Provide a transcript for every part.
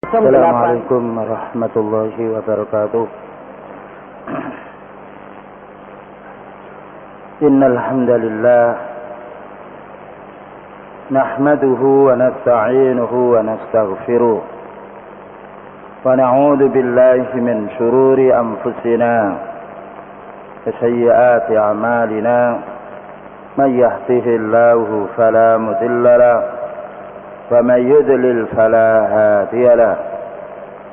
Assalamualaikum warahmatullahi wabarakatuh. Innal hamdalillah nahmaduhu wa nasta'inuhu wa nastaghfiruh wa na'udzu billahi min shururi anfusina wa sayyiati a'malina may yahdihillahu fala mudilla lahu ومن يضلل فلا هادي له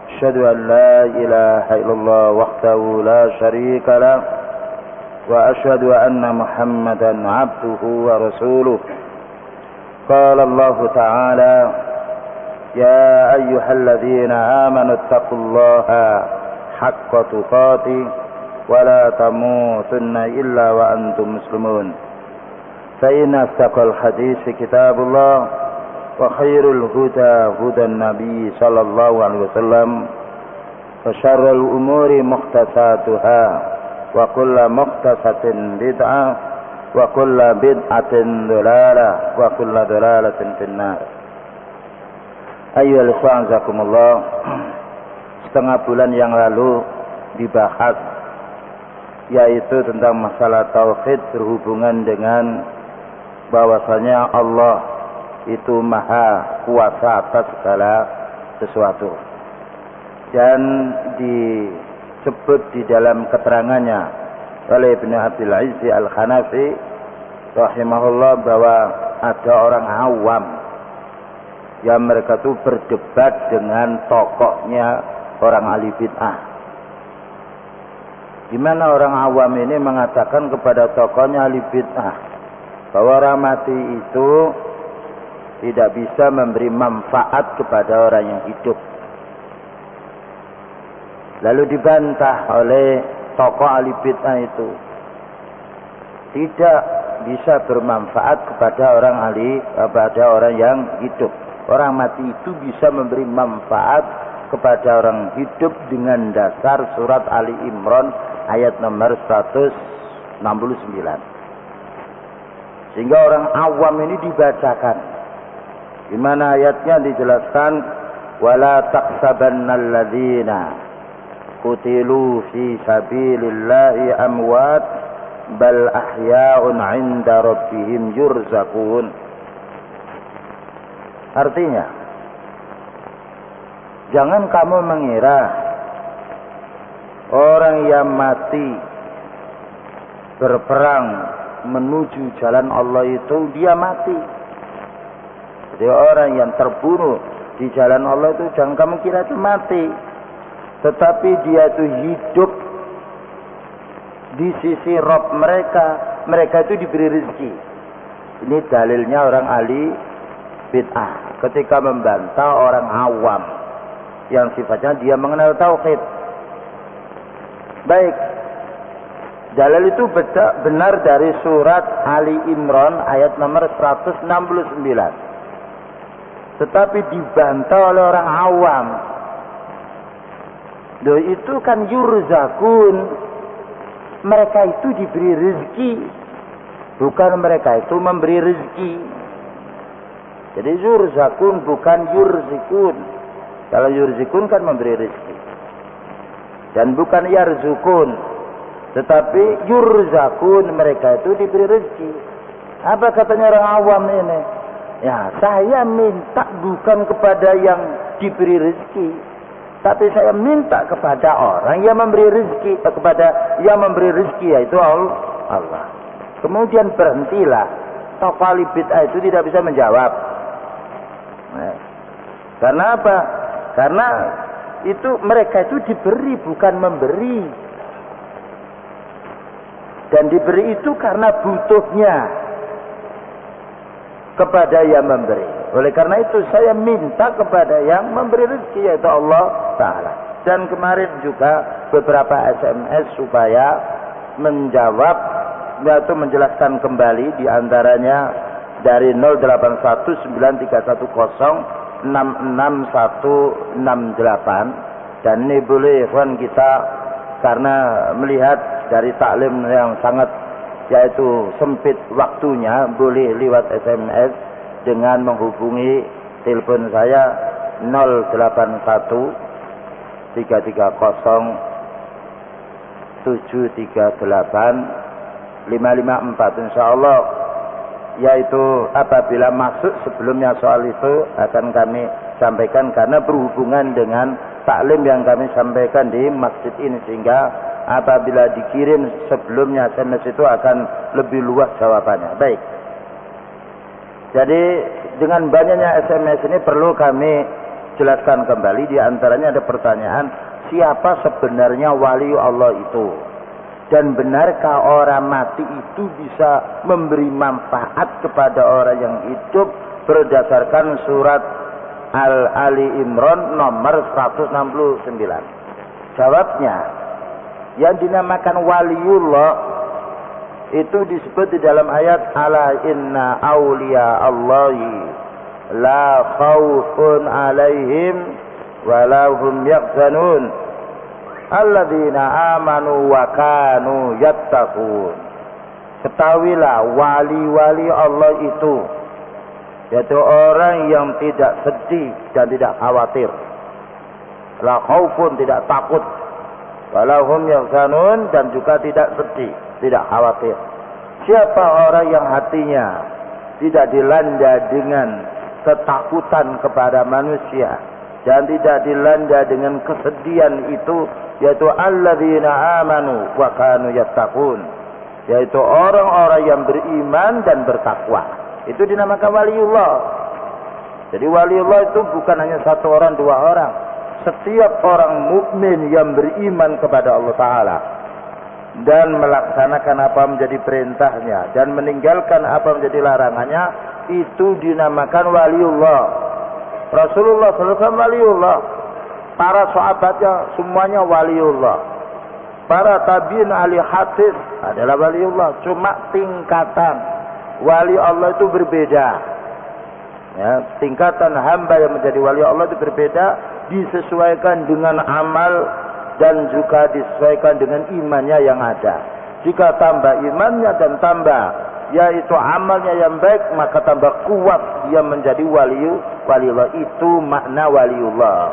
أشهد أن لا إله إلا الله وحده لا شريك له وأشهد أن محمدا عبده ورسوله قال الله تعالى يا أيها الذين آمنوا اتقوا الله حق تقاته ولا تموتن إلا وأنتم مسلمون فإن أصدق الحديث كتاب الله وخير الهدى هدى النبي صلى الله عليه وسلم وشر الأمور محدثاتها وكل محدثة بدعة وكل بدعة ضلالة وكل ضلالة في النار. Ayyuhal ikhwan jazakumullah. Setengah bulan yang lalu dibahas yaitu tentang masalah tauhid berhubungan dengan bahwasanya Allah itu maha kuasa atas segala sesuatu, dan disebut di dalam keterangannya oleh Ibnu Abdul Aziz Al-Hanafi rahimahullah bahwa ada orang awam yang mereka itu berdebat dengan tokohnya orang ahli bid'ah. Di mana orang awam ini mengatakan kepada tokohnya ahli bid'ah bahwa orang mati itu tidak bisa memberi manfaat kepada orang yang hidup. Lalu dibantah oleh tokoh ahli bid'ah itu, tidak bisa bermanfaat kepada orang yang hidup. Orang mati itu bisa memberi manfaat kepada orang hidup dengan dasar surat Ali Imran ayat nomor 169. Sehingga orang awam ini dibacakan, di mana ayatnya dijelaskan wala taqsabannal ladzina qutilu fi sabilillahi amwat bal ahya'un 'inda rabbihim yurzaqun. Artinya, jangan kamu mengira orang yang mati berperang menuju jalan Allah itu dia mati. Jadi orang yang terbunuh di jalan Allah itu jangan kamu kira itu mati, tetapi dia itu hidup di sisi Rabb mereka itu diberi rezeki. Ini dalilnya orang ahli bid'ah ketika membantah orang awam yang sifatnya dia mengenal tauhid. Baik, dalil itu benar dari surat Ali Imran ayat nomor 169. Tetapi dibantah oleh orang awam. Loh, itu kan yurzakun. Mereka itu diberi rezeki, bukan mereka itu memberi rezeki. Jadi yurzakun bukan yurzikun. Kalau yurzikun kan memberi rezeki, dan bukan yarzukun. Tetapi yurzakun, mereka itu diberi rezeki. Apa katanya orang awam ini? Ya, saya minta bukan kepada yang diberi rezeki, tapi saya minta kepada orang yang memberi rezeki, kepada yang memberi rezeki, yaitu Allah. Kemudian berhentilah. Tokoh ahli bid'ah itu tidak bisa menjawab. Nah, karena apa? Karena itu mereka itu diberi bukan memberi, dan diberi itu karena butuhnya kepada yang memberi. Oleh karena itu saya minta kepada yang memberi rezeki, yaitu Allah Ta'ala. Dan kemarin juga beberapa SMS supaya menjawab atau menjelaskan kembali, diantaranya dari 081910666168. Dan ini boleh ikhwan kita, karena melihat dari taklim yang sangat yaitu sempit waktunya, boleh lewat SMS dengan menghubungi telepon saya 081 330 738 554 insyaallah, yaitu apabila masuk sebelumnya soal itu akan kami sampaikan karena berhubungan dengan taklim yang kami sampaikan di masjid ini, sehingga apabila dikirim sebelumnya SMS itu akan lebih luas jawabannya. Baik, jadi dengan banyaknya SMS ini perlu kami jelaskan kembali. Di antaranya ada pertanyaan, siapa sebenarnya wali Allah itu? Dan benarkah orang mati itu bisa memberi manfaat kepada orang yang hidup berdasarkan surat Al-Ali Imran nomor 169? Jawabnya, yang dinamakan waliullah itu disebut di dalam ayat ala inna awliya Allahi la khawfun alaihim wa la hum yahzanun alladzina amanu wa kanu yattaqun. Ketahuilah wali-wali Allah itu yaitu orang yang tidak sedih dan tidak khawatir, la khaufun tidak takut, wa la hum yahzanun dan juga tidak sedih, tidak khawatir. Siapa orang yang hatinya tidak dilanda dengan ketakutan kepada manusia dan tidak dilanda dengan kesedihan itu, yaitu alladzina amanu wa kanu yattaqun, yaitu orang-orang yang beriman dan bertakwa, itu dinamakan waliullah. Jadi waliullah itu bukan hanya satu orang, dua orang. Setiap orang mukmin yang beriman kepada Allah Ta'ala dan melaksanakan apa menjadi perintahnya dan meninggalkan apa menjadi larangannya, itu dinamakan waliullah. Rasulullah SAW waliullah, para sahabatnya semuanya waliullah, para tabi'in ahli hadis adalah waliullah. Cuma tingkatan wali Allah itu berbeda, ya, tingkatan hamba yang menjadi wali Allah itu berbeda, disesuaikan dengan amal dan juga disesuaikan dengan imannya yang ada. Jika tambah imannya dan tambah yaitu amalnya yang baik, maka tambah kuat dia menjadi waliullah. Itu makna waliullah.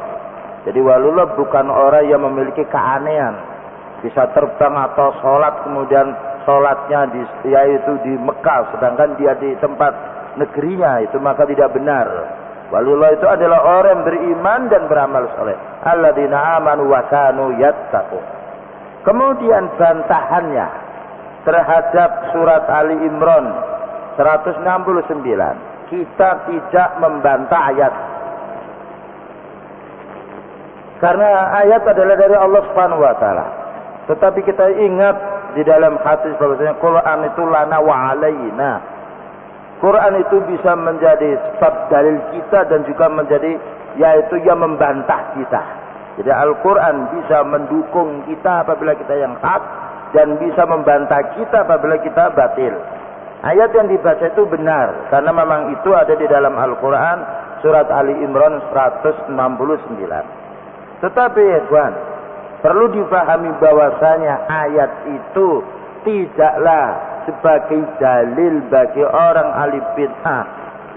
Jadi waliullah bukan orang yang memiliki keanehan, bisa terbang atau sholat kemudian sholatnya yaitu di Mekah sedangkan dia di tempat negerinya, itu maka tidak benar. Waliullah itu adalah orang yang beriman dan beramal soleh. Alladzina amanu wa kanu yattaqun. Kemudian bantahannya terhadap surat Ali Imran 169, kita tidak membantah ayat, karena ayat adalah dari Allah Subhanahu wa taala. Tetapi kita ingat di dalam hadis bahwasanya Quran itu lana wa alaina. Quran itu bisa menjadi sebab dalil kita dan juga menjadi yaitu yang membantah kita. Jadi Al-Quran bisa mendukung kita apabila kita yang hak dan bisa membantah kita apabila kita batil. Ayat yang dibaca itu benar karena memang itu ada di dalam Al-Quran surat Ali Imran 169. Tetapi ikhwan, perlu dipahami bahwasanya ayat itu tidaklah sebagai dalil bagi orang ahli bid'ah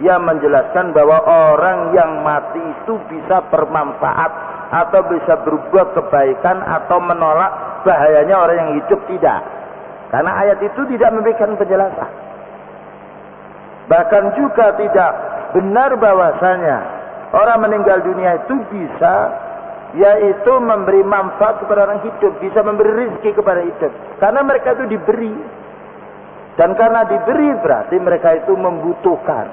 yang menjelaskan bahwa orang yang mati itu bisa bermanfaat atau bisa berbuat kebaikan atau menolak bahayanya orang yang hidup. Tidak, karena ayat itu tidak memberikan penjelasan. Bahkan juga tidak benar bahwasanya orang meninggal dunia itu bisa yaitu memberi manfaat kepada orang hidup, bisa memberi rezeki kepada hidup, karena mereka itu diberi. Dan karena diberi berarti mereka itu membutuhkan.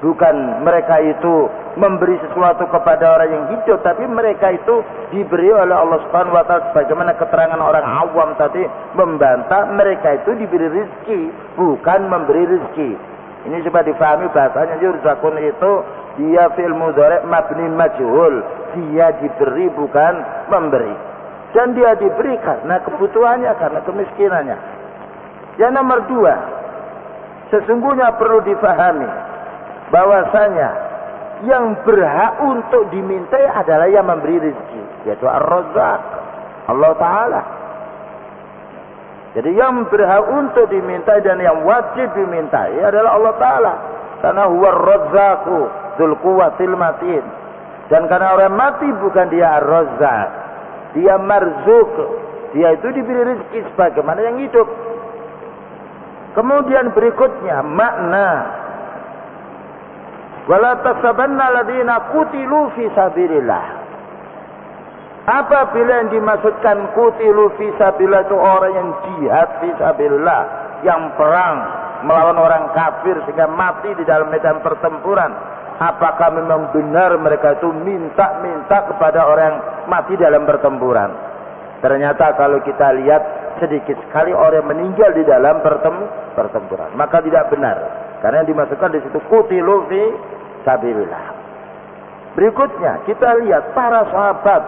Bukan mereka itu memberi sesuatu kepada orang yang hidup, tapi mereka itu diberi oleh Allah Subhanahu wa taala, sebagaimana keterangan orang awam tadi membantah, mereka itu diberi rezeki, bukan memberi rezeki. Ini coba difahami bahasanya. Yurzakun itu dia fi'il mudhari' mabni majhul, dia diberi bukan memberi. Dan dia diberi karena kebutuhannya, karena kemiskinannya. Yang nomor dua, sesungguhnya perlu difahami bahwasanya yang berhak untuk dimintai adalah yang memberi rezeki, yaitu Ar-Razzaq, Allah Ta'ala. Jadi yang berhak untuk dimintai dan yang wajib dimintai adalah Allah Ta'ala, karena huwa Ar-Razzaqu dzul quwwatil matin. Dan karena orang mati bukan dia ar-razzaq, dia marzuk, dia itu diberi rezeki sebagaimana yang hidup. Kemudian berikutnya makna wala tasabanna alladziina qutilu fi sabilillah. Apabila yang dimaksudkan qutilu fi sabilillah itu orang yang jihad fi sabilillah, yang perang melawan orang kafir sehingga mati di dalam medan pertempuran, apakah memang benar mereka itu minta kepada orang yang mati dalam pertempuran? Ternyata kalau kita lihat sedikit sekali orang meninggal di dalam pertempuran, maka tidak benar. Karena yang dimasukkan di situ qutilu fi sabilillah. Berikutnya kita lihat para sahabat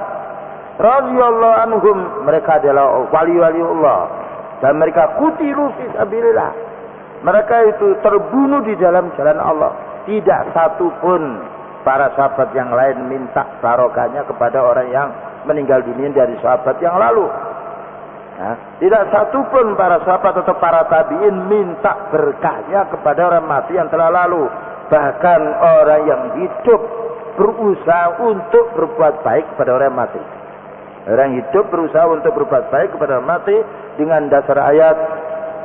radhiyallahu anhum, mereka adalah wali-wali Allah dan mereka qutilu fi sabilillah. Mereka itu terbunuh di dalam jalan Allah. Tidak satu pun para sahabat yang lain minta barokahnya kepada orang yang meninggal dunia dari sahabat yang lalu. Nah, tidak satu pun para sahabat atau para tabi'in minta berkahnya kepada orang mati yang telah lalu. Bahkan orang yang hidup berusaha untuk berbuat baik kepada orang mati. Orang hidup berusaha untuk berbuat baik kepada orang mati dengan dasar ayat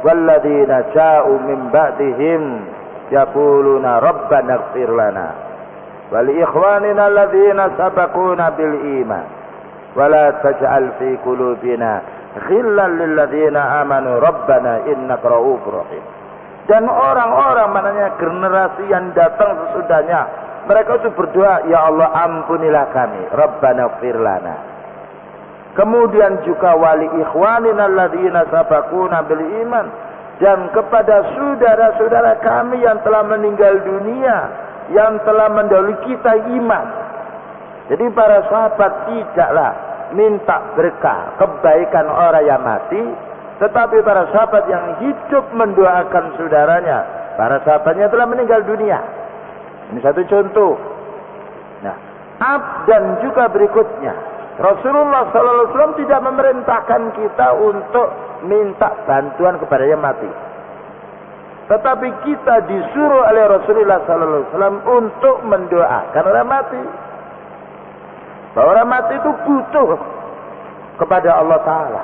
walladzina ja'u min ba'dihim yaquluna rabbana ighfir lana wa li ikhwanina alladzina sabaquna bil iman wa la taj'al fi qulubina ghillan lil ladzina amanu rabbana innaka ra'ufur rahim. Dan orang-orang mananya generasi yang datang sesudahnya, mereka itu berdoa, ya Allah ampunilah kami, rabbana ighfir lana. Kemudian juga wali ikhwanina alladzina sabaquna bil iman, dan kepada saudara-saudara kami yang telah meninggal dunia, yang telah mendahului kita iman. Jadi para sahabat tidaklah minta berkah kebaikan orang yang mati, tetapi para sahabat yang hidup mendoakan saudaranya, para sahabatnya telah meninggal dunia. Ini satu contoh. Nah, dan juga berikutnya, Rasulullah SAW tidak memerintahkan kita untuk minta bantuan kepada yang mati. Tetapi kita disuruh oleh Rasulullah SAW untuk mendoakan orang mati. Bahwa orang mati itu butuh kepada Allah Ta'ala.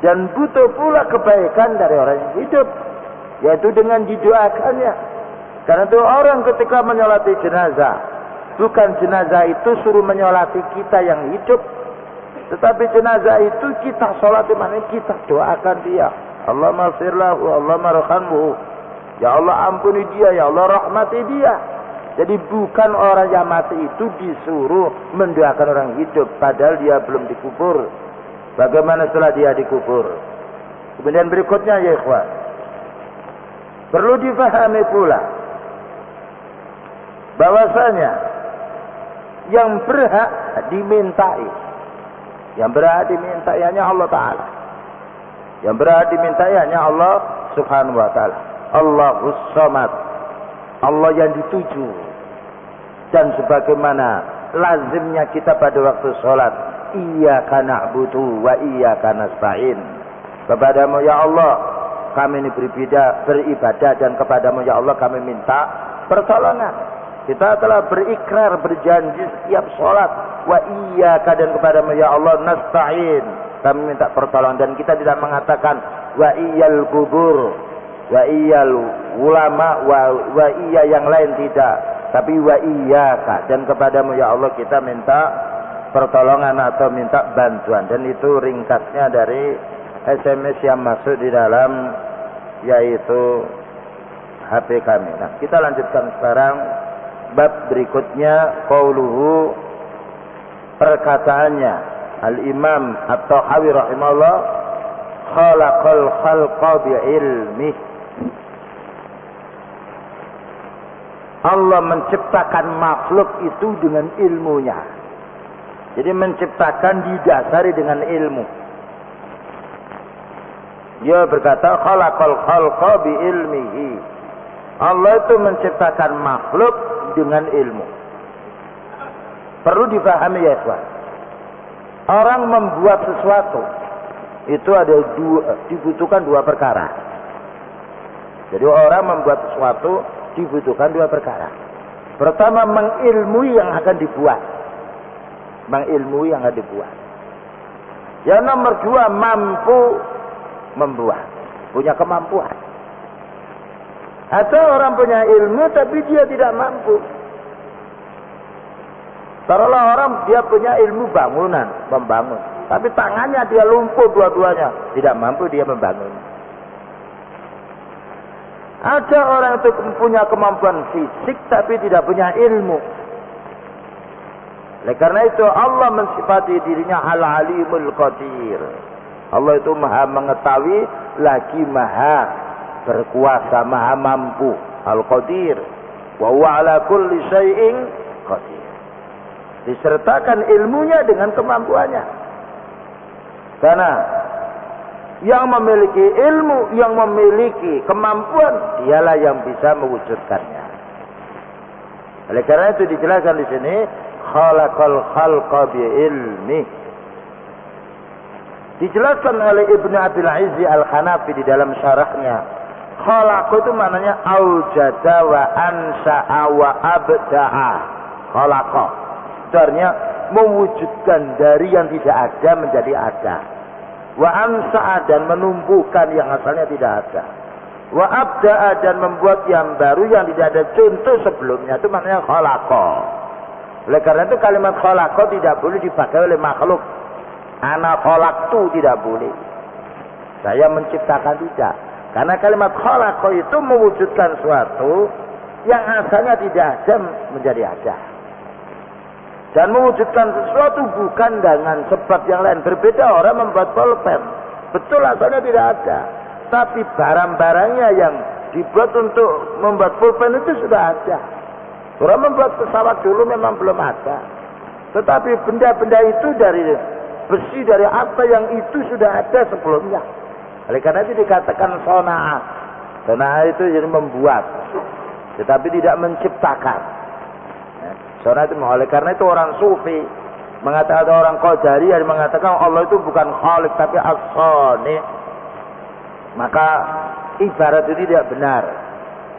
Dan butuh pula kebaikan dari orang yang hidup, yaitu dengan didoakannya. Karena itu orang ketika menyolati jenazah, bukan jenazah itu suruh menyolati kita yang hidup, tetapi jenazah itu kita sholat di mana kita doakan dia. Allahumma firlahu, Allahumma rahamhu. Ya Allah ampuni dia, ya Allah rahmati dia. Jadi bukan orang yang mati itu disuruh mendoakan orang hidup, padahal dia belum dikubur. Bagaimana setelah dia dikubur? Kemudian berikutnya ya ikhwan, perlu difahami pula bahwasanya yang berhak dimintai, yang berhak dimintai hanya Allah Ta'ala. Yang berhak dimintai hanya Allah Subhanahu wa Ta'ala. Allahus Samad, Allah yang dituju. Dan sebagaimana lazimnya kita pada waktu sholat, iyyaka na'budu wa iyyaka nasta'in. Kepadamu ya Allah kami ini beribadah, dan kepadamu ya Allah kami minta pertolongan. Kita telah berikrar, berjanji setiap sholat, wa iyyaka, dan kepadamu ya Allah nasta'in, kami minta pertolongan. Dan kita tidak mengatakan wa iyyal kubur, wa iyyal ulama, wa iya yang lain, tidak. Tapi wa iyyaka, dan kepadamu ya Allah kita minta pertolongan atau minta bantuan. Dan itu ringkasnya dari SMS yang masuk di dalam yaitu HP kami. Nah, kita lanjutkan sekarang bab berikutnya, qauluhu, perkataannya Al-Imam At-Tahawi rahimahullah, khalaqal khalqa bi'ilmih. Allah menciptakan makhluk itu dengan ilmunya. Jadi menciptakan didasari dengan ilmu. Dia berkata khalaqal khalqa bi ilmihi. Allah itu menciptakan makhluk dengan ilmu. Perlu difahami ya ikhwan. Orang membuat sesuatu itu dibutuhkan dua perkara. Jadi orang membuat sesuatu dibutuhkan dua perkara. Pertama, mengilmui yang akan dibuat. Mengilmui yang akan dibuat. Yang nomor dua, mampu membuat. Punya kemampuan. Atau orang punya ilmu tapi dia tidak mampu. Taruhlah orang dia punya ilmu bangunan, membangun. Tapi tangannya dia lumpuh dua-duanya. Tidak mampu dia membangun. Ada orang itu punya kemampuan fisik tapi tidak punya ilmu. Oleh karena itu Allah mensifati dirinya Al-Alimul Qadir. Allah itu maha mengetahui lagi maha berkuasa, maha mampu. Al-Qadir. Wa huwa ala kulli syai'in qadir. Disertakan ilmunya dengan kemampuannya. Karena yang memiliki ilmu, yang memiliki kemampuan, dialah yang bisa mewujudkannya. Oleh karena itu dijelaskan di sini, khalaqal khalqa bi ilmi. Dijelaskan oleh Ibnu Abil Izzi Al-Hanafi di dalam syarahnya. Khalaqa itu maknanya aujada wa ansa'a wa abda'a. Khalaqa. Itu artinya mewujudkan dari yang tidak ada menjadi ada. Wa ansa'a dan menumbuhkan yang asalnya tidak ada. Wa abda'a dan membuat yang baru yang tidak ada contoh sebelumnya. Itu maknanya khalaqa. Oleh karena itu kalimat khalaqa tidak boleh dipakai oleh makhluk. Ana khalaqtu tidak boleh. Saya menciptakan tidak. Karena kalimat khalaqa itu mewujudkan suatu yang asalnya tidak ada menjadi ada. Dan mewujudkan sesuatu bukan dengan sebab yang lain. Berbeda orang membuat pulpen. Betul asalnya tidak ada. Tapi barang-barangnya yang dibuat untuk membuat pulpen itu sudah ada. Orang membuat pesawat dulu memang belum ada. Tetapi benda-benda itu dari besi, dari apa yang itu sudah ada sebelumnya. Oleh karena itu dikatakan sona'ah. Sona'ah itu jadi membuat. Tetapi tidak menciptakan. Sona'ah itu oleh karena itu orang sufi mengatakan, orang Qadari yang mengatakan Allah itu bukan khalik tapi as-sani. Maka ibarat itu tidak benar.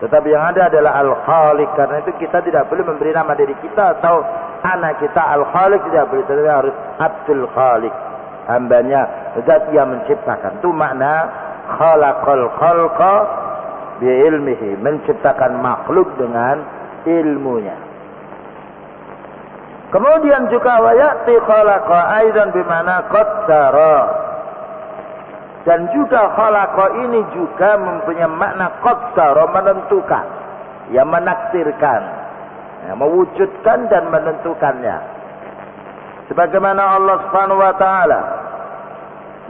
Tetapi yang ada adalah al-khalik. Karena itu kita tidak boleh memberi nama diri kita atau anak kita al-khalik, tidak boleh. Tetapi harus Abdul Khalik, hambanya zat yang menciptakan. Itu makna khalaqal khalqa bi ilmihi, menciptakan makhluk dengan ilmunya. Kemudian juga wa ya'ti khalaqa aidan bimana qaddara. Dan juga khalaqa ini juga mempunyai makna qaddara, menentukan, yang menakdirkan, yang mewujudkan dan menentukannya. Sebagaimana Allah Subhanahu wa taala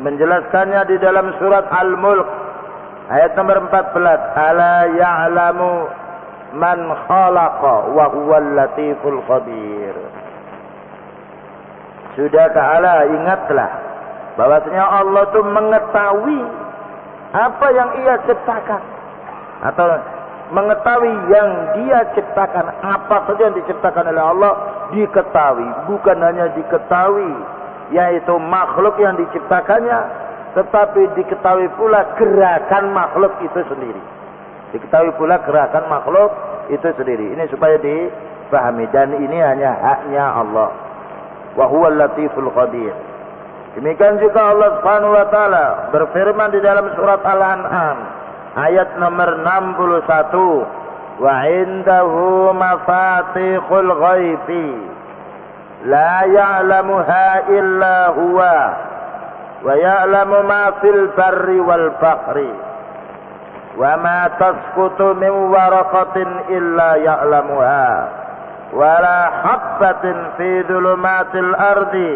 menjelaskannya di dalam surat Al-Mulk ayat nomor 14, ala ya'lamu man khalaqa wa huwal latiful khabir. Sudah ta'ala, ingatlah bahwasanya Allah itu mengetahui apa yang ia ciptakan, atau mengetahui yang dia ciptakan. Apa saja yang diciptakan oleh Allah diketahui. Bukan hanya diketahui yaitu makhluk yang diciptakannya, tetapi diketahui pula gerakan makhluk itu sendiri. Diketahui pula gerakan makhluk itu sendiri. Ini supaya dipahami. Dan ini hanya haknya Allah. Wa huwal latiful khabir. Demikian juga Allah Subhanahu wa taala berfirman di dalam surat Al-An'am ayat nomor 61, wa indahu mafatihul ghaibi la ya'lamuha illa huwa wa ya'lamu ma fil barri wal bahri wa ma tasqutu min waraqatin illa ya'lamuha wa la habbatin fi dhulumatil ardi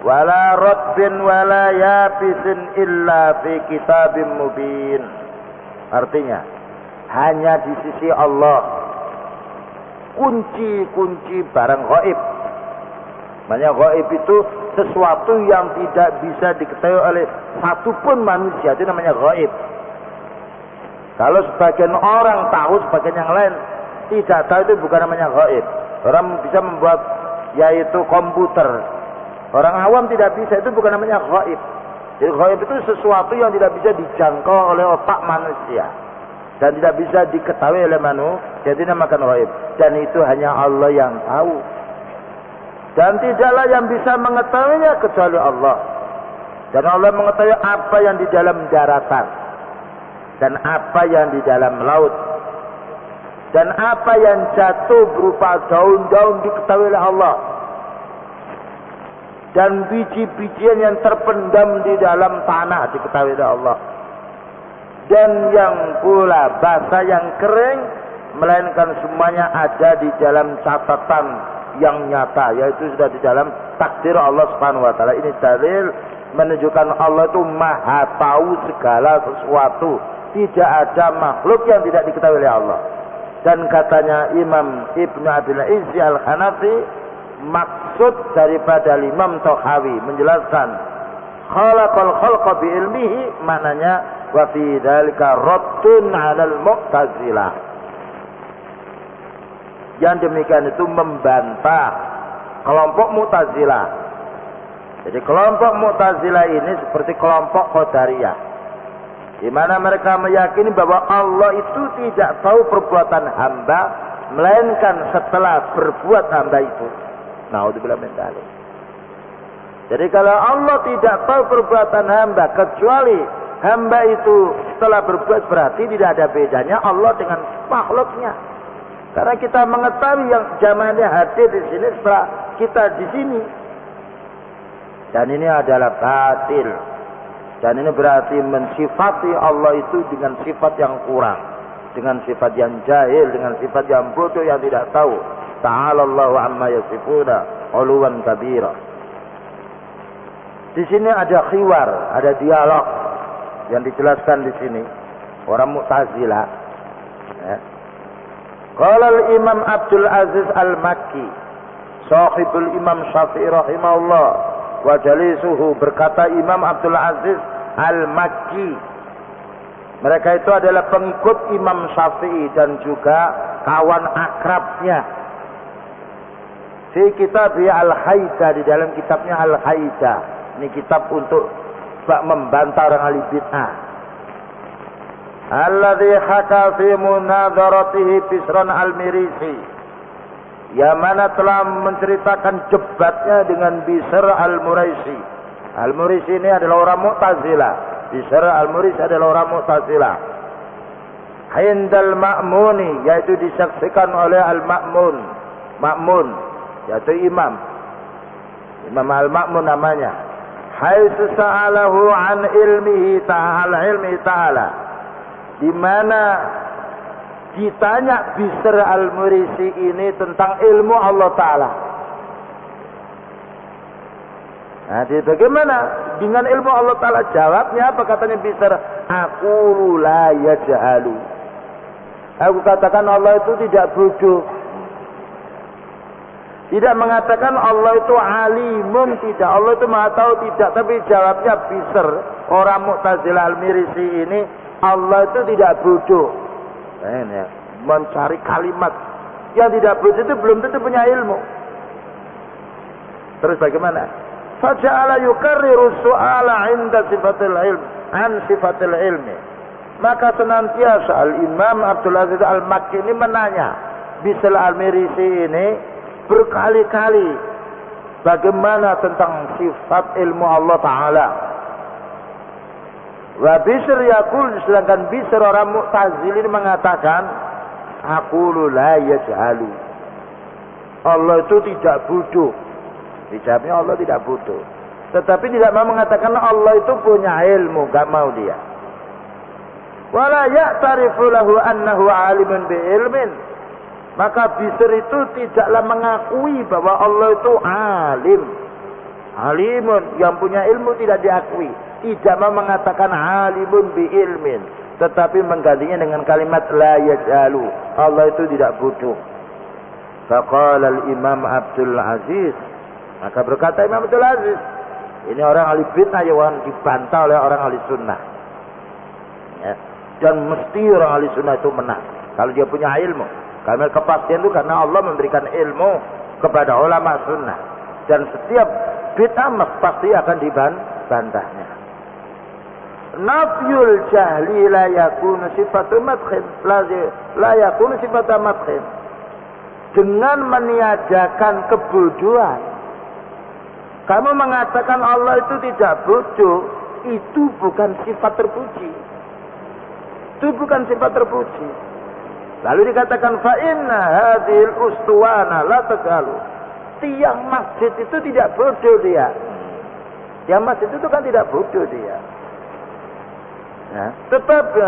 wa la ratbin wa la yabisin illa fi kitabim mubin. Artinya hanya di sisi Allah kunci-kunci barang gaib. Maknanya gaib itu sesuatu yang tidak bisa diketahui oleh satupun manusia, itu namanya gaib. Kalau sebagian orang tahu, sebagian yang lain tidak tahu, itu bukan namanya gaib. Orang bisa membuat yaitu komputer, orang awam tidak bisa, itu bukan namanya gaib. Jadi gaib itu sesuatu yang tidak bisa dijangkau oleh otak manusia. dan tidak bisa diketahui oleh manusia, jadi dinamakan ghaib. Dan itu hanya Allah yang tahu. Dan tidaklah yang bisa mengetahuinya kecuali Allah. Dan Allah mengetahui apa yang di dalam daratan dan apa yang di dalam laut. Dan apa yang jatuh berupa daun-daun diketahui oleh Allah. Dan biji-bijian yang terpendam di dalam tanah diketahui oleh Allah. Dan yang pula basah yang kering, melainkan semuanya ada di dalam catatan yang nyata, yaitu sudah di dalam takdir Allah Subhanahu wa taala. Ini dalil menunjukkan Allah itu maha tahu segala sesuatu. Tidak ada makhluk yang tidak diketahui oleh Allah. Dan katanya Imam Ibnu Abil Izzi Al-Hanafi, maksud daripada Imam Thahawi menjelaskan khalaqal khalqa bi ilmihi, maknanya wa fi dzalika raddun 'alal mu'tazilah. Yang demikian itu membantah kelompok Mu'tazilah. Jadi kelompok Mu'tazilah ini seperti kelompok Qadariyah, di mana mereka meyakini bahwa Allah itu tidak tahu perbuatan hamba melainkan setelah berbuat hamba itu. Naudzubillah min dzalik. Jadi kalau Allah tidak tahu perbuatan hamba kecuali hamba itu setelah berbuat, berarti tidak ada bedanya Allah dengan makhluknya. Karena kita mengetahui yang zamannya hadir di sini setelah kita di sini. Dan ini adalah batil. Dan ini berarti mensifati Allah itu dengan sifat yang kurang, dengan sifat yang jahil, dengan sifat yang bodoh, yang tidak tahu. Ta'ala Allahu amma yasifuna 'uluwan kabira. Di sini ada khiwar, ada dialog yang dijelaskan di sini. Orang Mu'tazilah. Ya. Qala al-Imam Abdul Aziz Al-Makki, sahibul Imam Syafi'i rahimahullah, wa jalisuhu, berkata Imam Abdul Aziz Al-Makki. Mereka itu adalah pengikut Imam Syafi'i dan juga kawan akrabnya. Di kitab Al-Haida, di dalam kitabnya Al-Haida. Ini kitab untuk membantah orang ahli bid'ah. Alladzi haka fi munadharatihi Bisran Al-Mirisi, yang mana telah menceritakan debatnya dengan Bisr Al-Muraisi. Al-Muraisi ini adalah orang Mu'tazilah. Bisr Al-Muraisi adalah orang Mu'tazilah. Hindal Ma'muni, yaitu disaksikan oleh Al-Ma'mun. Ma'mun, yaitu imam. Imam Al-Ma'mun namanya. Haitsu sa'alahu an ilmihi ta'ala, di mana ditanya Bisr Al-Murisi ini tentang ilmu Allah Ta'ala. Nah, jadi bagaimana dengan ilmu Allah Ta'ala? Jawabnya apa? Katanya Bisr, aku la yajhalu. Aku katakan Allah itu tidak bodoh. Tidak mengatakan Allah itu alimun, tidak. Allah itu maha tahu, tidak. Tapi jawabnya Bisr, orang Mu'tazilah Al-Mirisi ini, Allah itu tidak bodoh. Ini ya, mencari kalimat yang tidak bodoh itu belum tentu punya ilmu. Terus bagaimana? Faja'ala yukarriru su'ala 'inda sifatil ilm, an sifatil ilmi. Maka senantiasa Al-Imam Abdul Aziz Al-Makki ini menanya Bisr Al-Mirisi ini berkali-kali bagaimana tentang sifat ilmu Allah Ta'ala. Wa Bisr yaqul, sedangkan Bisr orang Mu'tazili ini mengatakan, aqulu la yajhalu. Allah itu tidak bodoh. Dijawabnya Allah tidak bodoh. Tetapi tidak mau mengatakan Allah itu punya ilmu, enggak mau dia. Wala ya'tarifu lahu annahu 'alimun bi ilmin. Maka Bisr itu tidaklah mengakui bahwa Allah itu alim. Alimun, yang punya ilmu tidak diakui. Tidak mau mengatakan alimun bi ilmin, tetapi menggantinya dengan kalimat la yajhalu. Allah itu tidak bodoh. Faqala al-Imam Abdul Aziz, maka berkata Imam Abdul Aziz, ini orang ahli bid'ah yang dibantah oleh orang ahli sunnah. Ya. Dan mesti orang ahli sunnah itu menang kalau dia punya ilmu. Karena kepastian itu karena Allah memberikan ilmu kepada ulama sunnah. Dan setiap bid'ah pasti akan dibantahnya. nafyul jahli la yakunu sifatu madkhin, la yakunu sifatu madkhin. Dengan meniadakan kebodohan, kamu mengatakan Allah itu tidak bodoh, itu bukan sifat terpuji. Itu bukan sifat terpuji. Lalu dikatakan fa inna hadhil ustuwana la tajalu. Tiang masjid itu tidak bodoh dia. Tiang masjid itu kan tidak bodoh dia. Ya, tetapi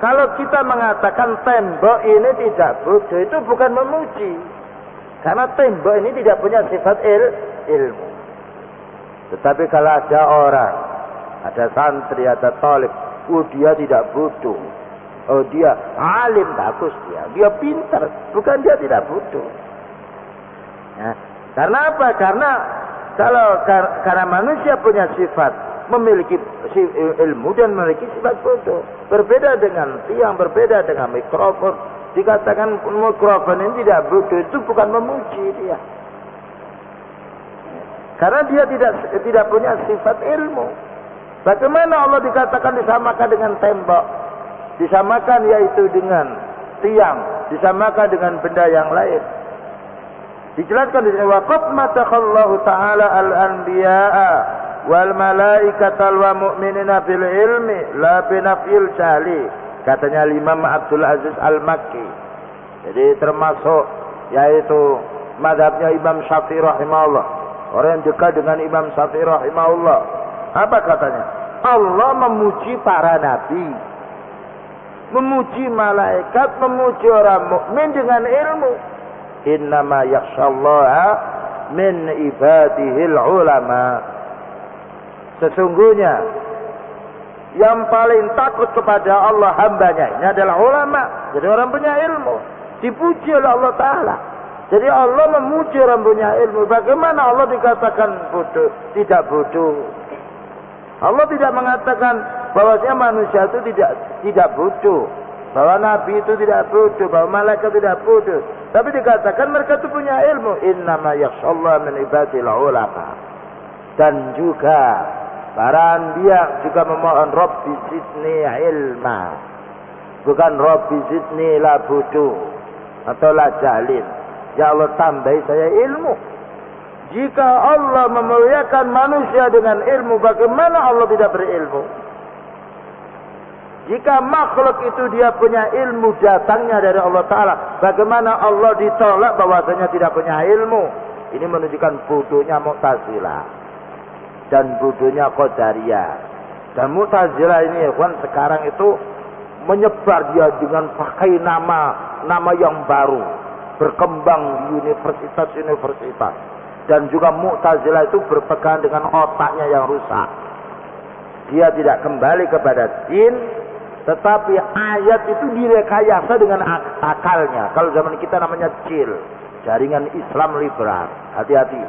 kalau kita mengatakan tembok ini tidak bodoh, itu bukan memuji. Karena tembok ini tidak punya sifat ilmu. Tetapi kalau ada orang, ada santri, ada talib, dia tidak bodoh. Oh, dia alim, bagus dia pintar, bukan dia tidak bodoh. Ya. Karena apa? Karena manusia punya sifat memiliki ilmu dan memiliki sifat bodoh. Berbeda dengan tiang, berbeda dengan mikrofon. Dikatakan mikrofon ini tidak bodoh, itu bukan memuji dia. Karena dia tidak punya sifat ilmu. Bagaimana Allah dikatakan disamakan dengan tembok, disamakan yaitu dengan tiang, disamakan dengan benda yang lain. Dijelaskan di sini waqad matakhallahu ta'ala al-anbiya'a wal malaikatal wa mu'minina bil ilmi la binafil jahli, katanya Imam Abdul Aziz Al-Makki. Jadi termasuk yaitu mazhabnya Imam Syafi'i rahimahullah, orang yang dekat dengan Imam Syafi'i rahimahullah. Apa katanya? Allah memuji para nabi, memuji malaikat, memuji orang mukmin dengan ilmu. Innama yakhshallaha min ibadihil ulama. Sesungguhnya yang paling takut kepada Allah hambanya ini adalah ulama. Jadi orang punya ilmu, dipuji oleh Allah Ta'ala. Jadi Allah memuji orang punya ilmu. Bagaimana Allah dikatakan bodoh? Tidak bodoh. Allah tidak mengatakan bahwasanya manusia itu tidak bodoh, bahwa nabi itu tidak bodoh, bahwa malaikat tidak bodoh. Tapi dikatakan mereka itu punya ilmu. Innama yakhshallaha min ibadil ulama. Dan juga para anbiya juga memohon Rabbi zidni ilma, bukan Rabbi zidni la bodoh atau la jahlin. Ya Allah tambahi saya ilmu. Jika Allah memuliakan manusia dengan ilmu, bagaimana Allah tidak berilmu? Jika makhluk itu dia punya ilmu datangnya dari Allah Ta'ala, bagaimana Allah ditolak bahwasanya tidak punya ilmu? Ini menunjukkan bodohnya Mu'tazilah dan bodohnya Qadariyah. Dan Mu'tazilah ini kan sekarang itu menyebar dia dengan pakai nama yang baru, berkembang di universitas-universitas. Dan juga Mu'tazilah itu berpegang dengan otaknya yang rusak. Dia tidak kembali kepada din, tetapi ayat itu direkayasa dengan akalnya. Kalau zaman kita namanya JIL, Jaringan Islam Liberal. Hati-hati.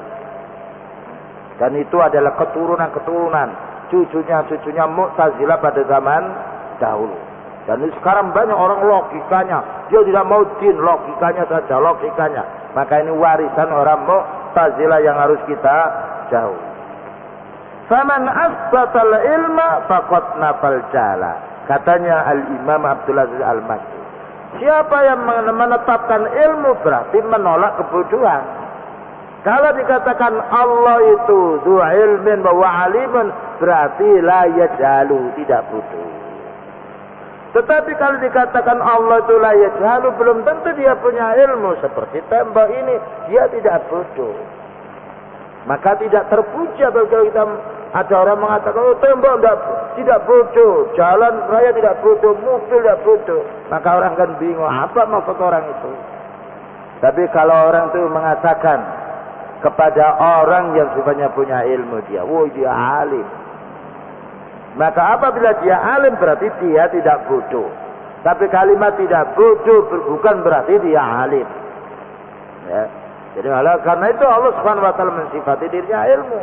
Dan itu adalah keturunan cucunya Mu'tazilah pada zaman dahulu. Dan sekarang banyak orang logikanya, dia tidak mau din, logikanya saja, logikanya. Maka ini warisan orang Mu'tazilah yang harus kita jauh. Faman asbatal ilma faqad nafal jala. Katanya Al-Imam Abdul Aziz Al-Makki. Siapa yang menetapkan ilmu berarti menolak kebodohan. Kalau dikatakan Allah itu dzu ilmin wa alimun, berarti la yajhalu, tidak bodoh. Tetapi kalau dikatakan Allah itu la yajhalu, belum tentu dia punya ilmu. Seperti tembok ini, dia tidak bodoh. Maka tidak terpuji apabila kita ada orang mengatakan, oh tembok tidak bodoh, jalan raya tidak bodoh, mobil tidak bodoh. Maka orang kan bingung, apa maksud orang itu? Tapi kalau orang itu mengatakan kepada orang yang sifatnya punya ilmu, dia alim. Maka apabila dia alim berarti dia tidak bodoh. Tapi kalimat tidak bodoh bukan berarti dia alim. Ya. Jadi karena itu Allah Subhanahu wa taala mensifati dirinya ilmu.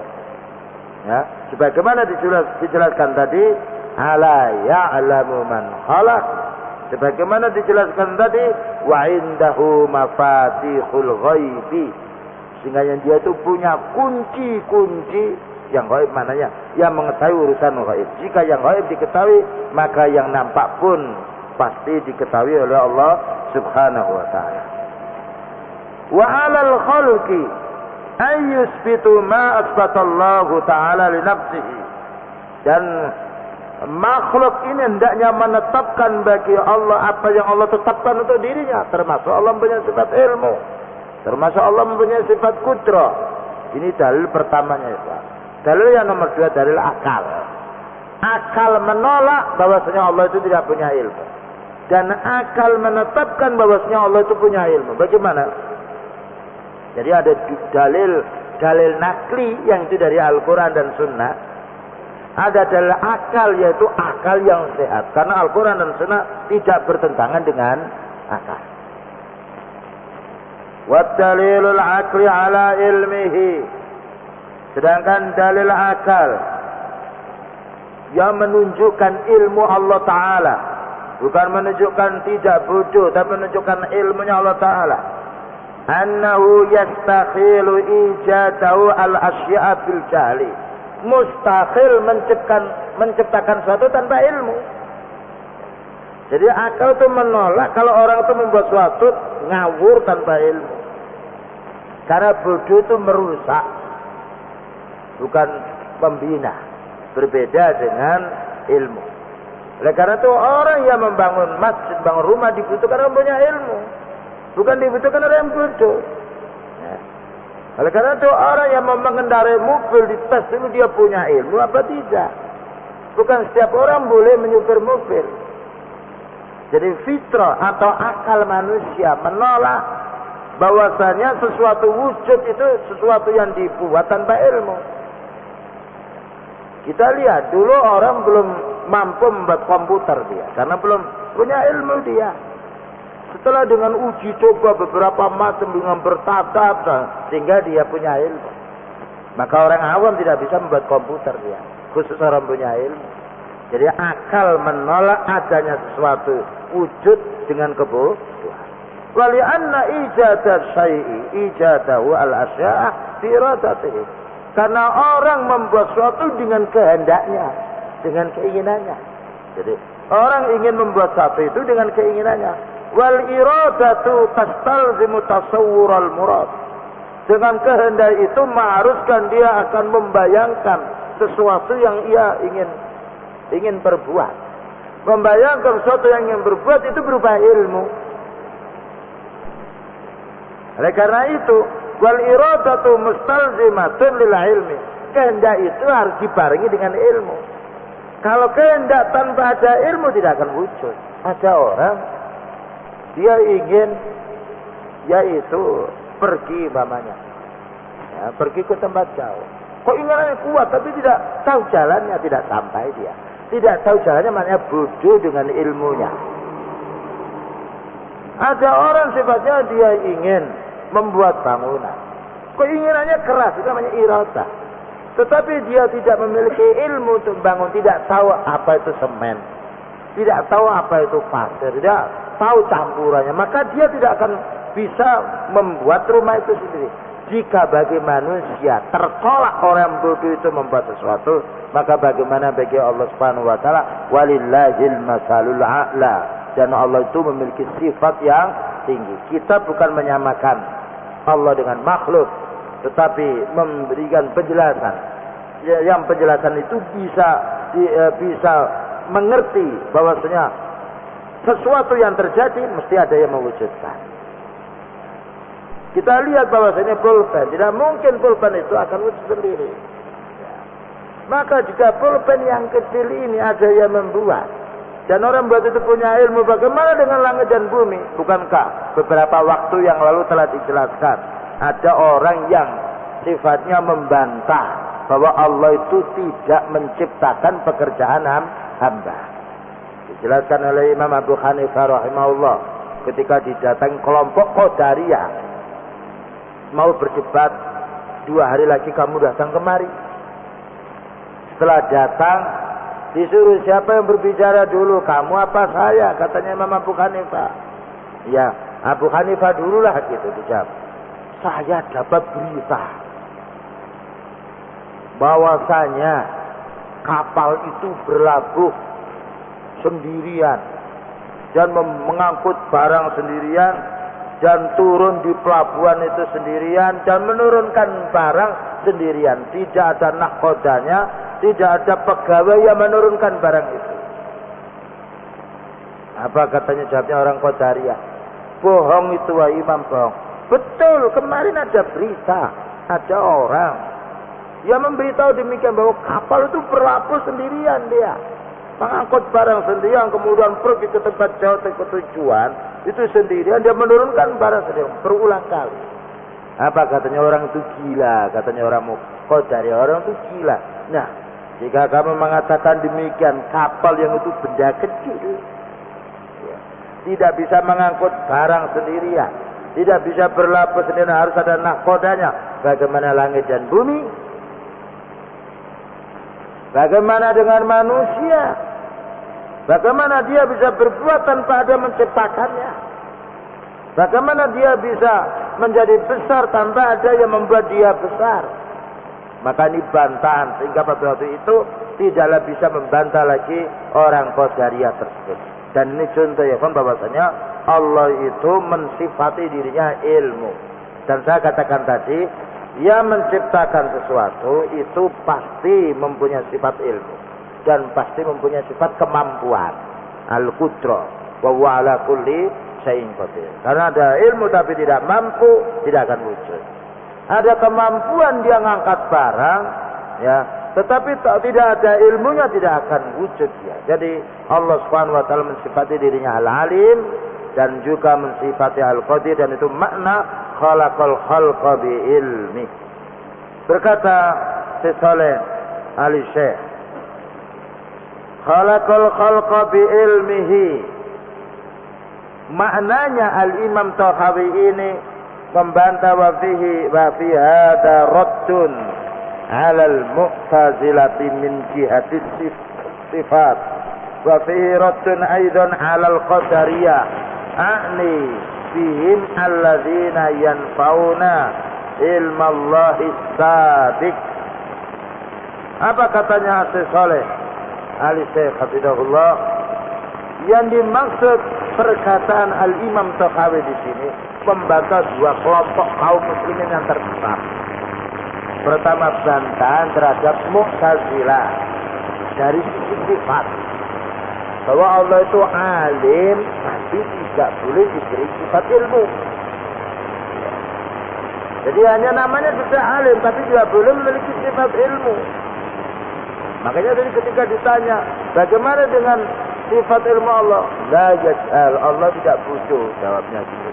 Ya, sebagaimana dijelaskan tadi, ala ya'lamu man khalaq. Sebagaimana dijelaskan tadi, wa indahu mafatihul ghaibi. Sehingga yang dia itu punya kunci-kunci Yang gaib mananya yang mengetahui urusan gaib. Jika yang gaib diketahui, maka yang nampak pun pasti diketahui oleh Allah Subhanahu wa taala. Wa 'alal khalqi ay yusbitu ma asbatallahu ta'ala li nafsihi. Dan makhluk ini hendaknya menetapkan bagi Allah apa yang Allah tetapkan untuk dirinya, termasuk Allah mempunyai sifat ilmu, termasuk Allah mempunyai sifat qudrah. Ini dalil pertamanya itu. Dalil yang nomor dua, dalil akal. Akal menolak bahwasanya Allah itu tidak punya ilmu, dan akal menetapkan bahwasanya Allah itu punya ilmu. Bagaimana? Jadi ada dalil nakli yang itu dari Al-Quran dan Sunnah. Ada dalil akal, yaitu akal yang sehat. Karena Al-Quran dan Sunnah tidak bertentangan dengan akal. Waddalilul akli ala ilmihi. Sedangkan dalil akal yang menunjukkan ilmu Allah Ta'ala, bukan menunjukkan tidak bodoh, tapi menunjukkan ilmunya Allah Ta'ala. Annahu yastakhilu ijadahu al-asya'a bil jahli. Mustahil menciptakan sesuatu tanpa ilmu. Jadi akal itu menolak kalau orang itu membuat sesuatu ngawur tanpa ilmu. Karena bodoh itu merusak, bukan pembina. Berbeda dengan ilmu. Oleh karena itu orang yang membangun masjid, bangun rumah dibutuhkan orang punya ilmu, bukan dibutuhkan orang yang bodoh. Ya. Oleh karena itu orang yang mengendarai mobil dites dulu dia punya ilmu apa tidak. Bukan setiap orang boleh menyupir mobil. Jadi fitrah atau akal manusia menolak bahwasanya sesuatu wujud itu sesuatu yang dibuat tanpa ilmu. Kita lihat dulu orang belum mampu membuat komputer dia, karena belum punya ilmu dia. Setelah dengan uji coba beberapa macam dengan bertahap sehingga dia punya ilmu. Maka orang awam tidak bisa membuat komputer dia, khusus orang punya ilmu. Jadi akal menolak adanya sesuatu wujud dengan kebodohan. Wali anna ijadat syai'i ijadahu al-asya'a fi iradatihi. Karena orang membuat sesuatu dengan kehendaknya, dengan keinginannya. Jadi orang ingin membuat sesuatu itu dengan keinginannya. Wal iradatu tastalzimu tasawwural murad. Dengan kehendak itu mengharuskan dia akan membayangkan sesuatu yang ia ingin berbuat. Membayangkan sesuatu yang ingin berbuat itu berupa ilmu. Oleh karena itu, wal iradatu mustalzimatun lil ilmi. Kehendak itu harus dibarengi dengan ilmu. Kalau kehendak tanpa ada ilmu tidak akan wujud. Ada orang dia ingin yaitu pergi umpamanya. Ya, pergi ke tempat jauh. Kok inginannya kuat tapi tidak tahu jalannya, tidak sampai dia. Tidak tahu jalannya maknanya bodoh dengan ilmunya. Ada orang sifatnya dia ingin membuat bangunan. Keinginannya keras, itu namanya iradah. Tetapi dia tidak memiliki ilmu untuk bangun, tidak tahu apa itu semen, tidak tahu apa itu pasir, tidak tahu campurannya, maka dia tidak akan bisa membuat rumah itu sendiri. Jika bagi manusia tertolak orang bodoh itu membuat sesuatu, maka bagaimana bagi Allah Subhanahu wa taala? Walillahil masalul a'la. Dan Allah itu memiliki sifat yang tinggi. Kita bukan menyamakan Allah dengan makhluk, tetapi memberikan penjelasan. Yang penjelasan itu bisa mengerti bahwasanya sesuatu yang terjadi mesti ada yang mewujudkan. Kita lihat bahwasanya pulpen, tidak mungkin pulpen itu akan wujud sendiri. Maka jika pulpen yang kecil ini ada yang membuat, dan orang buat itu punya ilmu, bagaimana dengan langit dan bumi? Bukankah beberapa waktu yang lalu telah dijelaskan, ada orang yang sifatnya membantah bahwa Allah itu tidak menciptakan pekerjaan hamba. Dijelaskan oleh Imam Abu Hanifah rahimahullah ketika didatangi kelompok Qadariyah, mau berdebat, 2 hari lagi kamu datang kemari. Setelah datang, disuruh siapa yang berbicara dulu, kamu apa saya? Katanya Imam Abu Hanifah. Ya, Abu Hanifah dululah gitu dijawab. Saya dapat berita bahwasanya kapal itu berlabuh sendirian dan mengangkut barang sendirian dan turun di pelabuhan itu sendirian dan menurunkan barang sendirian. Tidak ada nahkodanya, tidak ada pegawai yang menurunkan barang itu. Apa katanya jawabnya orang Qadariyah? Bohong itu wah imam, bohong. Betul, kemarin ada berita, ada orang yang memberitahu demikian bahwa kapal itu berlabuh sendirian dia. Mengangkut barang sendirian, kemudian pergi ke tempat jauh ke tujuan, itu sendirian, dia menurunkan barang sendirian, berulang kali. Apa katanya orang itu gila, katanya orang Qadariyah, orang itu gila. Nah, jika kamu mengatakan demikian, kapal yang itu benda kecil, ya, tidak bisa mengangkut barang sendirian, tidak bisa berlabuh sendirian, harus ada nahkodanya. Bagaimana langit dan bumi? Bagaimana dengan manusia? Bagaimana dia bisa berbuat tanpa ada menciptakannya? Bagaimana dia bisa menjadi besar tanpa ada yang membuat dia besar? Maka ini bantahan, sehingga pada waktu itu tidaklah bisa membantah lagi orang Qadariyah tersebut. Dan ini contoh ya kan, bahwasanya Allah itu mensifati dirinya ilmu. Dan saya katakan tadi, yang menciptakan sesuatu itu pasti mempunyai sifat ilmu dan pasti mempunyai sifat kemampuan, al-qudrah, wa huwa ala kulli syai'in qadir. Karena ada ilmu tapi tidak mampu, tidak akan wujud. Ada kemampuan dia ngangkat barang, ya, tetapi tidak ada ilmunya, tidak akan wujud dia. Jadi Allah Subhanahu wa taala mensifati dirinya al-alim dan juga mensifati al-qadir, dan itu makna khalaqal khalqa bi ilmi. Berkata Syekh Saleh Ali Syekh, khalaqal khalqa bi ilmihi. Maknanya al-Imam Tahawi ini membantah wa fi hada raddun 'ala al-mu'tazilati min jihati sifat wa fihi raddun aidan 'ala al-qadariyah a'ni fihim alladzina yanfauna ilmallahi sabiq. Apa katanya Syekh Saleh Ali Syekh hafizahullah? Yang dimaksud perkataan Al-Imam Tahawi di sini membantah dua kelompok kaum muslimin yang terbesar. Pertama, bantahan terhadap Mu'tazilah dari sisi sifat, bahwa Allah itu alim tapi tidak boleh diberi sifat ilmu. Jadi hanya namanya sudah alim tapi tidak boleh memiliki sifat ilmu. Makanya tadi ketika ditanya bagaimana dengan sifat ilmu Allah, la yaj'al, Allah tidak butuh, jawabnya gitu.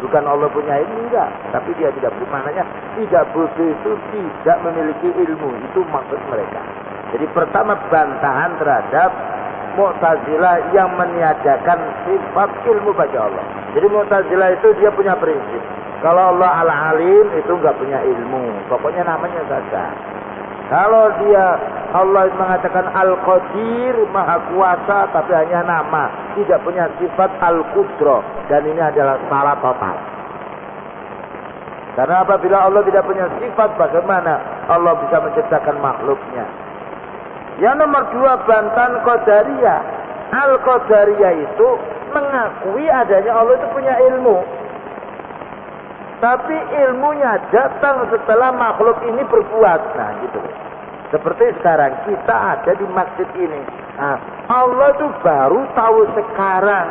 Bukan Allah punya ilmu, enggak, tapi dia tidak butuh. Maknanya tidak butuh itu tidak memiliki ilmu, itu maksud mereka. Jadi pertama, bantahan terhadap Mu'tazilah yang meniadakan sifat ilmu bagi Allah. Jadi Mu'tazilah itu dia punya prinsip, kalau Allah al-alim itu enggak punya ilmu, pokoknya namanya saja. Kalau dia Allah mengatakan al-qadir, maha kuasa, tapi hanya nama, tidak punya sifat al-qudrah, dan ini adalah salah total. Karena apabila Allah tidak punya sifat, bagaimana Allah bisa menciptakan makhluknya? Yang nomor dua, bantahan Qadariyah. Al-Qadariyah itu mengakui adanya Allah itu punya ilmu, tapi ilmunya datang setelah makhluk ini berbuat. Nah gitu. Seperti sekarang kita ada di masjid ini. Nah, Allah itu baru tahu sekarang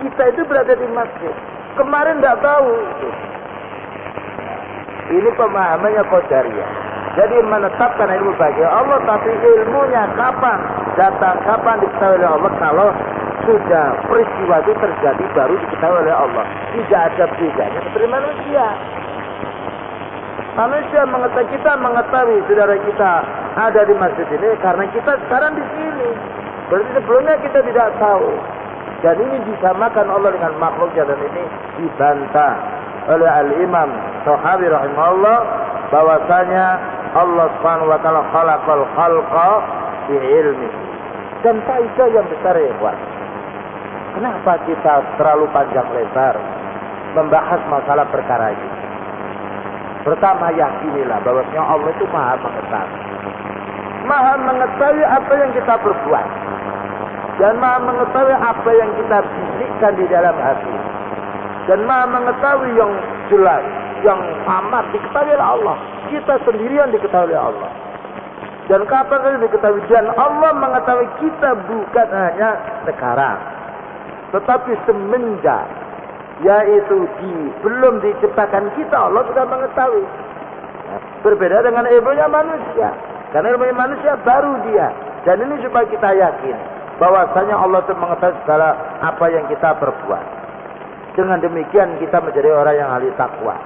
kita itu berada di masjid. Kemarin tidak tahu. Ini pemahamannya Qadariyah. Jadi menetapkan ilmu bagi Allah, tapi ilmunya kapan datang, kapan diketahui oleh Allah, kalau sudah peristiwa itu terjadi baru diketahui oleh Allah. Tidak ada bedanya seperti manusia. Manusia mengetahui, kita mengetahui saudara kita ada di masjid ini karena kita sekarang di sini. Berarti sebelumnya kita tidak tahu. Dan ini disamakan Allah dengan makhluknya, dan ini dibantah oleh Al-Imam Tahawi rahimahullah bahwasanya Allah Subhanahu wa taala khalaqal khalqa bi ilmi. Dan faedah yang besar ya, Pak. Kenapa kita terlalu panjang lebar membahas masalah perkara ini? Pertama, yakinilah bahwasanya Allah itu Maha mengetahui. Maha mengetahui apa yang kita perbuat. Dan Maha mengetahui apa yang kita bisikkan di dalam hati. Dan Maha mengetahui yang jelas, yang amat diketahui oleh Allah. Kita sendirian diketahui oleh Allah. Dan kapan saja diketahui. Dan Allah mengetahui kita bukan hanya sekarang, tetapi semenjak, yaitu belum diciptakan kita, Allah sudah mengetahui. Berbeda dengan ilmunya manusia. Karena ilmunya manusia baru dia. Dan ini supaya kita yakin bahwasanya Allah itu mengetahui segala apa yang kita perbuat. Dengan demikian kita menjadi orang yang ahli takwa.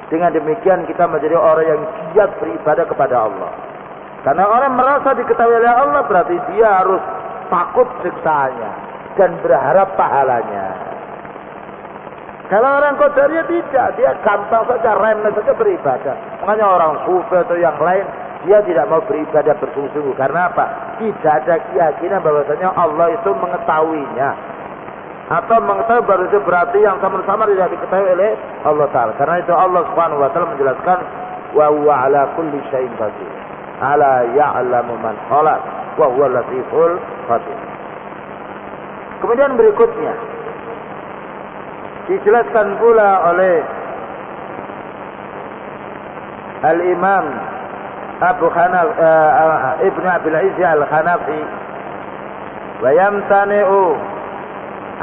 Dengan demikian kita menjadi orang yang giat beribadah kepada Allah. Karena orang merasa diketahui oleh Allah, berarti dia harus takut siksaannya dan berharap pahalanya. Kalau orang qadariyah tidak, dia gampang saja, remeh saja beribadah. Makanya orang sufi atau yang lain, dia tidak mau beribadah bersungguh-sungguh. Karena apa? Tidak ada keyakinan bahwasanya Allah itu mengetahuinya. Atau mengetahui baru itu berarti yang sama-sama tidak diketahui oleh Allah Ta'ala. Karena itu Allah Subhanahu wa Ta'ala menjelaskan, wa huwa ala kulli syai'in qadir. Ala ya'lamu man khalaq wa huwa latiful khabir. Kemudian berikutnya dijelaskan pula oleh Al-Imam Abu Hanaf Ibnu Abil Izzi Al-Hanafi, wa yamtani'u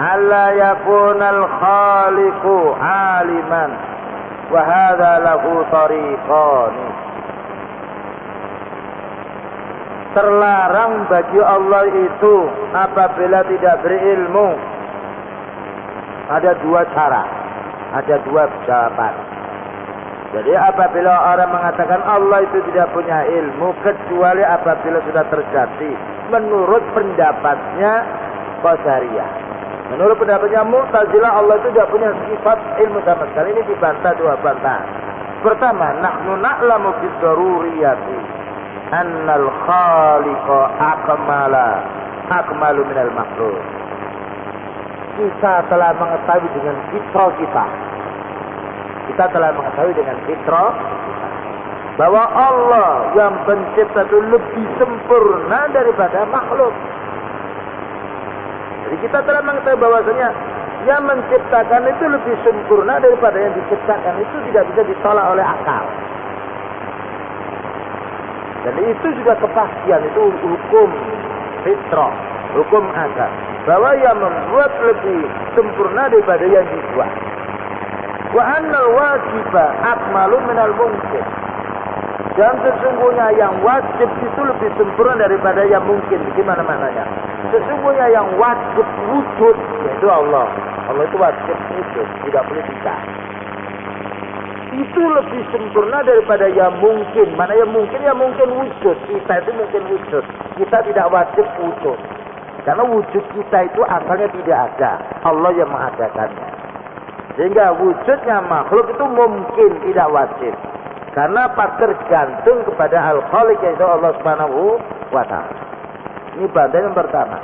alla yakuna al-khaliqu aliman wa hadha lahu tariqan. Terlarang bagi Allah itu apabila tidak berilmu. Ada dua cara, ada dua jawaban. Jadi apabila orang mengatakan Allah itu tidak punya ilmu kecuali apabila sudah terjadi menurut pendapatnya Qadariyah. Menurut pendapatnya Mu'tazilah, Allah itu tidak punya sifat ilmu sama sekali. Ini dibantah dua bantahan. Pertama, nahnu na'lamu bid-daruriyati annal khaliqa akmalu minal makhluk. Kita telah mengetahui dengan fitrah kita. Kita telah mengetahui dengan fitrah bahwa Allah yang pencipta itu lebih sempurna daripada makhluk. Jadi kita telah mengetahui bahwasanya yang menciptakan itu lebih sempurna daripada yang diciptakan. Itu tidak bisa ditolak oleh akal. Jadi itu juga kepastian, itu hukum fitrah, hukum asal. Bahwa yang membuat lebih sempurna daripada yang dibuat. Wa annal wajiba akmalu minal mungkin. Dan sesungguhnya yang wajib itu lebih sempurna daripada yang mungkin. Gimana maknanya? Sesungguhnya yang wajib wujud, yaitu Allah. Allah itu wajib wujud, tidak boleh tidak. Itu lebih sempurna daripada yang mungkin. Mana yang mungkin? Ya mungkin wujud. Kita itu mungkin wujud. Kita tidak wajib wujud. Karena wujud kita itu asalnya tidak ada. Allah yang mengadakannya. Sehingga wujudnya makhluk itu mungkin, tidak wajib. Karena tergantung kepada Al-Khaliq, yaitu Allah Subhanahu wa Ta'ala. Ini bantahan yang pertama.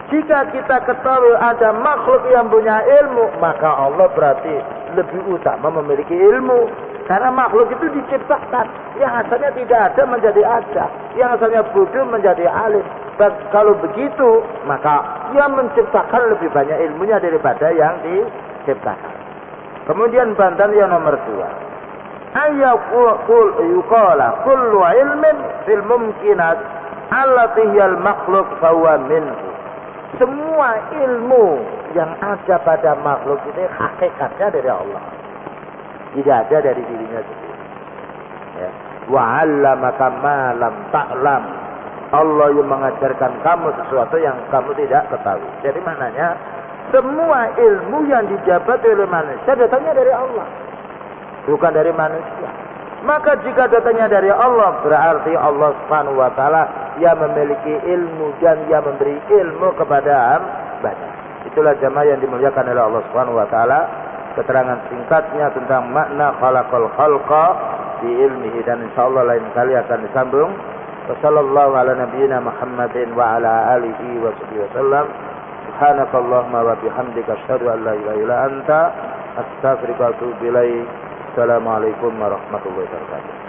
Jika kita ketahui ada makhluk yang punya ilmu, maka Allah berarti lebih utama memiliki ilmu. Karena makhluk itu diciptakan. Yang asalnya tidak ada menjadi ada. Yang asalnya bodoh menjadi alim. Kalau begitu, maka yang menciptakan lebih banyak ilmunya daripada yang diciptakan. Kemudian bantahan yang nomor 2. Yuqala kullu ilmin fil mumkinat allati hiyal makhluk fahuwa minhu. Semua ilmu yang ada pada makhluk ini hakikatnya dari Allah. Tidak ada dari dirinya sendiri. Ya. Wa 'allamaka ma lam ta'lam. Allah yang mengajarkan kamu sesuatu yang kamu tidak ketahui. Jadi maknanya semua ilmu yang dijabat oleh manusia datangnya dari Allah, bukan dari manusia. Maka jika datangnya dari Allah, berarti Allah Subhanahu wa Ta'ala yang memiliki ilmu dan yang memberi ilmu kepada hambanya. Itulah jamaah yang dimuliakan oleh Allah Subhanahu wa Ta'ala. Keterangan singkatnya tentang makna khalaqal khalqa bi ilmihi, dan insyaallah lain kali akan disambung. Wassallallahu ala nabiyyina Muhammadin wa ala alihi wa sahbihi wasallam. Subhanakallahumma wa bihamdika asyhadu an la ilaha illa anta astaghfiruka wa atubu ilaik. Assalamualaikum warahmatullahi wabarakatuh.